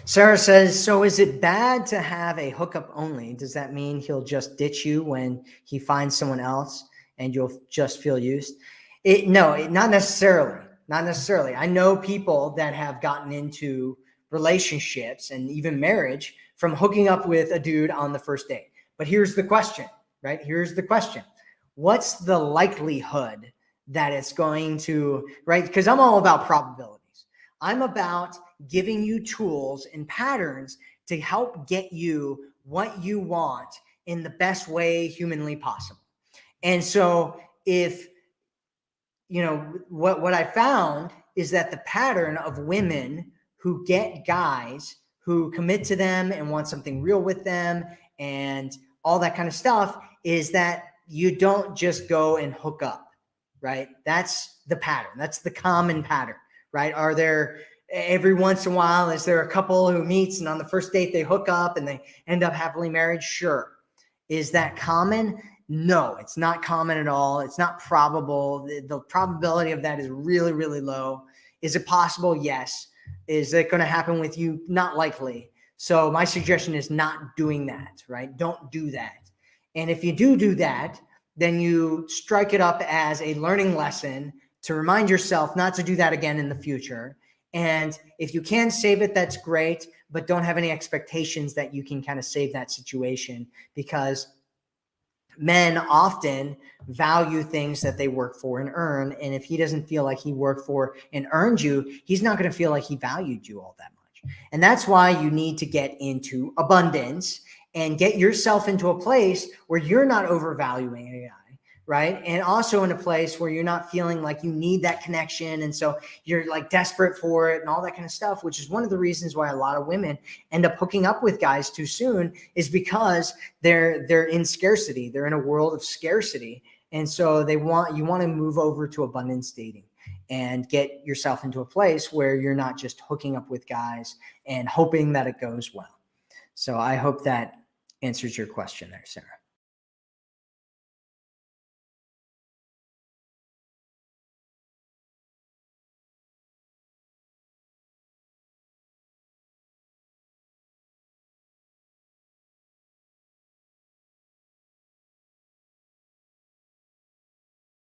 Sarah says, so is it bad to have a hookup only? Does that mean he'll just ditch you when he finds someone else and you'll just feel used? Not necessarily. Not necessarily. I know people that have gotten into relationships and even marriage from hooking up with a dude on the first date. But here's the question, right? Here's the question. What's the likelihood that it's going to, right? Because I'm all about probabilities. I'm about giving you tools and patterns to help get you what you want in the best way humanly possible. And so if, what I found is that the pattern of women who get guys who commit to them and want something real with them and all that kind of stuff is that you don't just go and hook up, right? That's the pattern. That's the common pattern, right? Are there every once in a while, is there a couple who meets and on the first date they hook up and they end up happily married? Sure. Is that common? No, it's not common at all. It's not probable. The probability of that is really, really low. Is it possible? Yes. Is it going to happen with you? Not likely. So my suggestion is not doing that, right? Don't do that. And if you do that, then you strike it up as a learning lesson to remind yourself not to do that again in the future. And if you can save it, that's great, but don't have any expectations that you can kind of save that situation, because men often value things that they work for and earn. And if he doesn't feel like he worked for and earned you, he's not going to feel like he valued you all that much. And that's why you need to get into abundance and get yourself into a place where you're not overvaluing a guy, right? And also in a place where you're not feeling like you need that connection. And so you're like desperate for it and all that kind of stuff, which is one of the reasons why a lot of women end up hooking up with guys too soon, is because they're in scarcity. They're in a world of scarcity. And so you want to move over to abundance dating and get yourself into a place where you're not just hooking up with guys and hoping that it goes well. So I hope that answers your question there, Sarah.